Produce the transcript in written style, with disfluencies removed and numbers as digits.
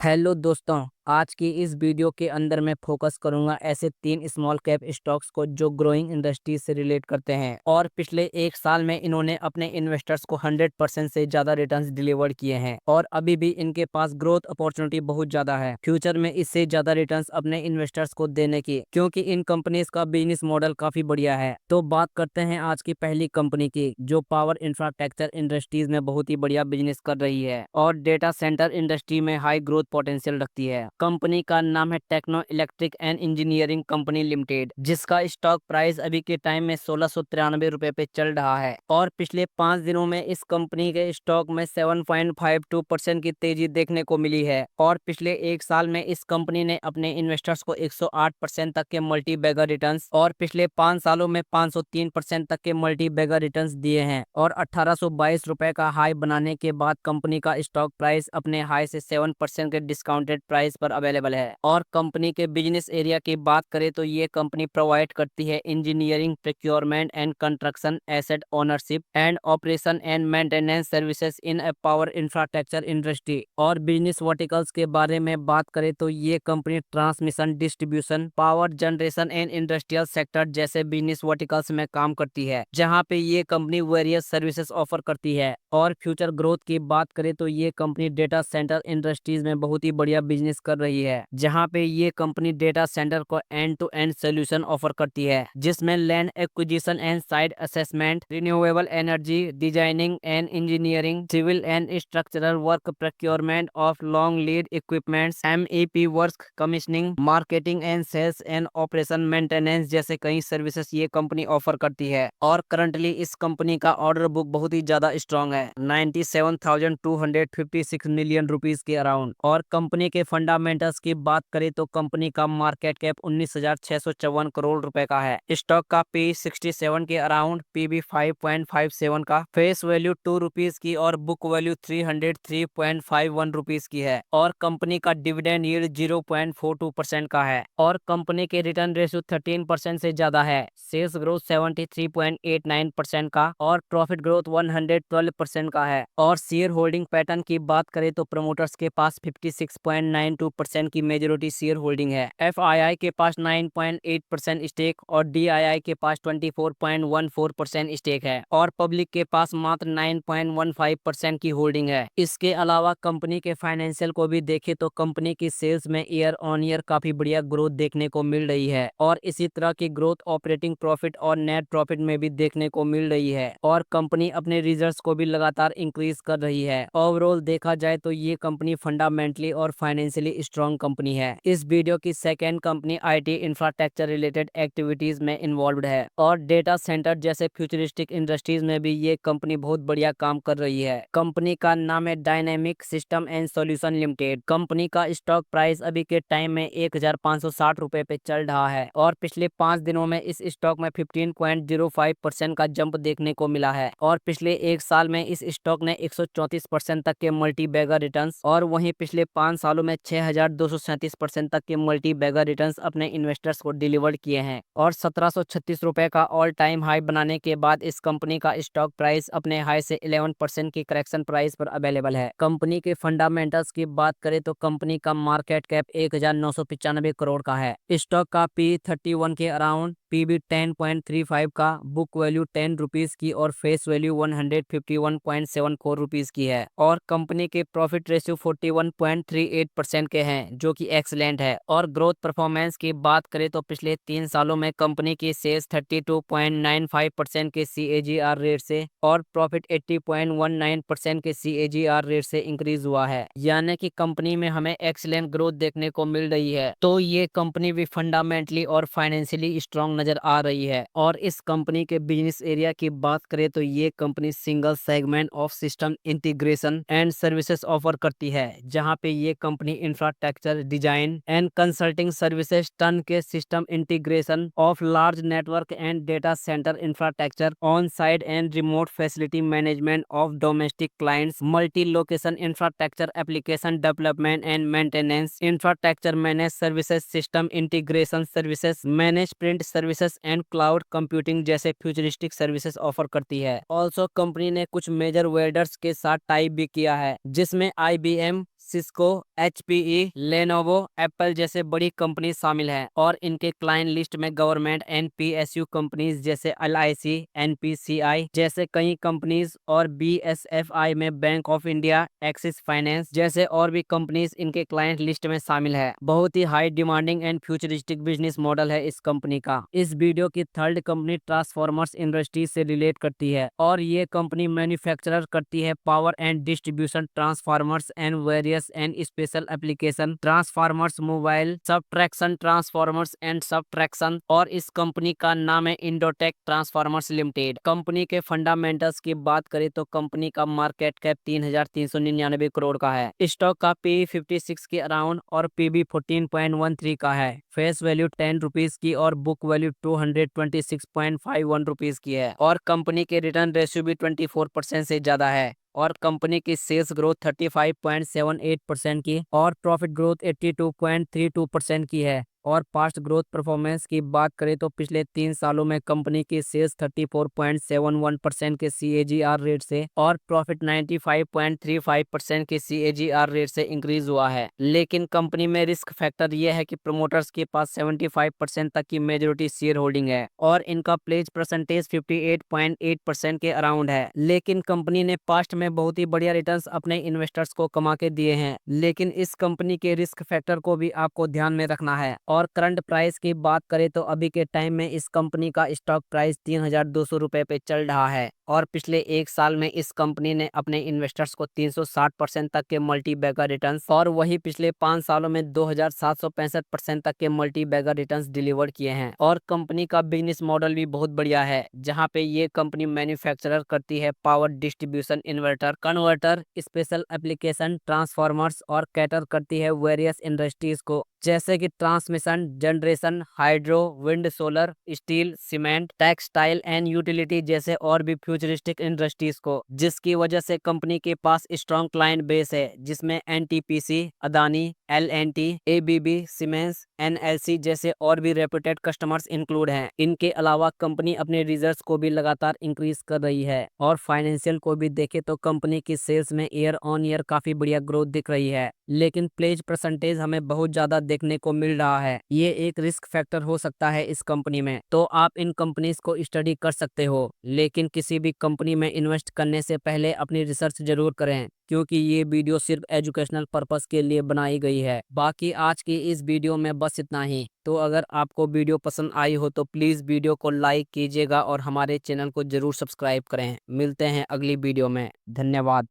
Hello दोस्तों, आज की इस वीडियो के अंदर मैं फोकस करूंगा ऐसे 3 स्मॉल कैप स्टॉक्स को जो ग्रोइंग इंडस्ट्री से रिलेट करते हैं और पिछले 1 साल में इन्होंने अपने इन्वेस्टर्स को 100% से ज्यादा रिटर्न्स डिलीवर किए हैं और अभी भी इनके पास ग्रोथ अपॉर्चुनिटी बहुत ज्यादा है फ्यूचर में इससे ज्यादा रिटर्न्स अपने इन्वेस्टर्स को देने की, क्योंकि इन कंपनीज का बिजनेस मॉडल काफी बढ़िया है। तो बात करते हैं आज की पहली कंपनी की जो पावर इंफ्रास्ट्रक्चर इंडस्ट्रीज में बहुत ही बढ़िया बिजनेस कर रही है और डेटा सेंटर इंडस्ट्री में हाई ग्रोथ पोटेंशियल रखती है। कंपनी का नाम है Techno Electric and Engineering Company Limited, जिसका स्टॉक प्राइस अभी के टाइम में 1693 पे चल रहा है और पिछले 5 दिनों में इस कंपनी के स्टॉक में 7.52% की तेजी देखने को मिली है और पिछले 1 साल में इस कंपनी ने अपने इन्वेस्टर्स को 108% तक के मल्टी बैगर रिटर्न्स और पिछले 5 सालों में 503% तक के मल्टी बैगर रिटर्न्स दिए हैं और 1822 रुपए का हाई बनाने के बाद कंपनी का स्टॉक प्राइस अपने हाई से 7% के डिस्काउंटेड प्राइस पर अवेलेबल है। और कंपनी के बिजनेस एरिया की बात करें तो ये कंपनी प्रोवाइड करती है engineering, procurement and construction, asset ownership and operation and maintenance services in A power infrastructure industry. और बिजनेस वर्टिकल्स के बारे में बात करें तो ये company transmission, distribution, power generation and industrial sector जैसे बिजनेस वर्टिकल्स में काम करती है, जहां पे ये कंपनी वेरियस सर्विसेज ऑफर करती है। और फ्यूचर ग्रोथ की बात करें तो ये कंपनी डेटा सेंटर इंडस्ट्रीज में बहुत ही बढ़िया बिजनेस कर रही है, जहां पे ये कंपनी डेटा सेंटर को end to end solution offer करती है, जिसमें land acquisition and site assessment, renewable energy designing and engineering, civil and structural work, procurement of long lead equipments, MEP work, commissioning, marketing and sales and operation maintenance जैसे कई services ये company offer करती है। और currently इस company का order book बहुत ही ज्यादा स्ट्रॉन्ग है, 97,256 मिलियन रुपीस के अराउंड। और कंपनी के फंडामेंटल्स की बात करें तो कंपनी का मार्केट कैप 19,654 करोड़ रुपए का है, स्टॉक का P 67 के अराउंड, PB 5.57 का, फेस वैल्यू 2 रुपीज की और बुक वैल्यू 303.51 रुपीज की है। और कंपनी का डिविडेंड यील्ड 0.42% का है और कंपनी के रिटर्न रेशियो 13% से ज्यादा है, सेल्स ग्रोथ 73.89% का और प्रॉफिट ग्रोथ 112% का है। और शेयर होल्डिंग पैटर्न की बात करें तो प्रमोटर्स के पास 56.92% की मेजोरिटी शेयर होल्डिंग है, FII के पास 9.8% स्टेक और DII के पास 24.14% स्टेक है और पब्लिक के पास मात्र 9.15% की होल्डिंग है। इसके अलावा कंपनी के फाइनेंशियल को भी देखें तो कंपनी की सेल्स में ईयर ऑन ईयर काफी बढ़िया ग्रोथ देखने को मिल रही है और इसी तरह की ग्रोथ ऑपरेटिंग प्रॉफिट और नेट प्रॉफिट में भी देखने को मिल रही है और कंपनी अपने रिजल्ट्स को भी लगातार इंक्रीज कर रही है। ओवरऑल देखा जाए तो ये कंपनी फंडामेंटली और फाइनेंशियली स्ट्रॉन्ग कंपनी है। इस वीडियो की second company IT infrastructure related activities में इन्वॉल्व है और डेटा सेंटर जैसे फ्यूचरिस्टिक इंडस्ट्रीज में भी ये कंपनी बहुत बढ़िया काम कर रही है। कंपनी का नाम है dynamic system and solution limited. Company का स्टॉक प्राइस अभी के टाइम में 1,560 रुपए पे चल रहा है और पिछले 5 दिनों में इस स्टॉक में 15.05% का जंप देखने को मिला है और पिछले 1 साल में इस स्टॉक ने 134% तक के मल्टी बैगर रिटर्न्स और वहीं पिछले 5 सालों में 6,237% तक के मल्टी बैगर रिटर्न्स अपने इन्वेस्टर्स को डिलीवर किए हैं और 1,736 रुपए का ऑल टाइम हाई बनाने के बाद इस कंपनी का स्टॉक प्राइस अपने हाई से 11% की करेक्शन प्राइस पर अवेलेबल है। कंपनी के फंडामेंटल्स की बात करें तो कंपनी का मार्केट कैप 1,995 करोड़ का है, स्टॉक का P 31 के अराउंड, PB 10.35 का, बुक वैल्यू 10 रुपीज की और फेस वैल्यू 151.74 रुपीज की है। और कंपनी के प्रॉफिट रेशियो 41.38% के हैं जो कि एक्सलेंट है। और ग्रोथ परफॉर्मेंस की बात करें तो पिछले 3 सालों में कंपनी की सेल्स 32.95% के CAGR रेट से और प्रॉफिट 80.19% के CAGR रेट से इंक्रीज हुआ है, यानी कि कंपनी में हमें एक्सीलेंट ग्रोथ देखने को मिल रही है। तो ये कंपनी भी फंडामेंटली और फाइनेंशियली स्ट्रांग नजर आ रही है। और इस कंपनी के बिजनेस एरिया की बात करें तो ये company single segment of system integration and services offer करती है, जहां पे ये company infrastructure design and consulting services, टन के system integration of large network and data centre infrastructure, on site and remote facility management of domestic clients, multi location infrastructure application development and maintenance, infrastructure manage services, system integration services, manage print services and cloud computing जैसे futuristic services offer करती है। Also company ने कुछ major vendors के साथ tie भी किया है, जिसमें IBM, Cisco, HPE, Lenovo, Apple जैसे बड़ी कंपनी शामिल है और इनके क्लाइंट लिस्ट में गवर्नमेंट एंड PSU कंपनीज जैसे LIC, NPCI जैसे कई कंपनीज और BSFI में bank of India, axis finance जैसे और भी कंपनीज इनके क्लाइंट लिस्ट में शामिल है। बहुत ही high demanding and futuristic business model है इस कंपनी का। इस वीडियो की थर्ड कंपनी ट्रांसफॉर्मर्स इंडस्ट्री से रिलेट करती है और ये कंपनी मैन्युफैक्चरर करती है power and distribution transformers and various and special application transformers, mobile subtraction transformers and subtraction, और इस कंपनी का नाम है इंडोटेक ट्रांसफार्मर्स लिमिटेड। कंपनी के फंडामेंटल्स की बात करें तो कंपनी का मार्केट कैप 3,399 करोड़ का है। स्टॉक का PE 56 के अराउंड और PB 14.13 का है। फेस वैल्यू 10 रुपीज की और बुक वैल्यू 226.51 रुपीज की है और कंपनी के रिटर्न रेशियो भी 24% से ज्यादा है और कंपनी की सेल्स ग्रोथ 35.78% की और प्रॉफिट ग्रोथ 82.32% की है। और पास्ट ग्रोथ परफॉर्मेंस की बात करें तो पिछले 3 सालों में कंपनी की सेल्स 34.71% के CAGR रेट से और प्रॉफिट 95.35% के CAGR रेट से इंक्रीज हुआ है। लेकिन कंपनी में रिस्क फैक्टर यह है कि प्रमोटर्स के पास 75% तक की मेजोरिटी शेयर होल्डिंग है और इनका प्लेज परसेंटेज 58.8% के अराउंड है। लेकिन कंपनी ने पास्ट में बहुत ही बढ़िया रिटर्न्स अपने इन्वेस्टर्स को कमा के दिए हैं। लेकिन इस कंपनी के रिस्क फैक्टर को भी आपको ध्यान में रखना है। और करंट प्राइस की बात करें तो अभी के टाइम में इस कंपनी का स्टॉक प्राइस 3,200 रुपए पे चल रहा है और पिछले 1 साल में इस कंपनी ने अपने इन्वेस्टर्स को 360% तक के मल्टी बैगर रिटर्न्स और वही पिछले 5 सालों में 2,765% तक के मल्टी बैगर रिटर्न्स डिलीवर किए हैं। और कंपनी का बिजनेस मॉडल भी बहुत बढ़िया है, जहां पे ये कंपनी मैन्युफैक्चरर करती है power distribution inverter, converter, special application transformers और कैटर करती है वेरियस इंडस्ट्रीज को, जैसे कि transmission, generation, hydro, wind, solar, steel, cement, textile and utility जैसे और भी फ्यूचरिस्टिक इंडस्ट्रीज को, जिसकी वजह से कंपनी के पास स्ट्रॉन्ग क्लाइंट बेस है जिसमें NTPC, Adani, L&T, ABB, siemens, NLC जैसे और भी रेप्यूटेड कस्टमर्स इंक्लूड हैं। इनके अलावा कंपनी अपने रिजर्व्स को भी लगातार इंक्रीज कर रही है और फाइनेंशियल को भी देखे तो कंपनी की सेल्स में ईयर ऑन ईयर काफी बढ़िया ग्रोथ दिख रही है। लेकिन प्लेज परसेंटेज हमें बहुत ज्यादा देखने को मिल रहा है। ये एक रिस्क फैक्टर हो सकता है इस कंपनी में, तो आप इन कंपनीज को स्टडी कर सकते हो। लेकिन किसी भी कंपनी में इन्वेस्ट करने से पहले अपनी रिसर्च जरूर करें, क्योंकि ये वीडियो सिर्फ एजुकेशनल पर्पस के लिए बनाई गई है। बाकी आज की इस वीडियो में बस इतना ही। तो अगर आपको वीडियो पसंद आई हो तो प्लीज़ वीडियो को लाइक कीजिएगा और हमारे चैनल को जरूर सब्सक्राइब करें। मिलते हैं अगली वीडियो में। धन्यवाद।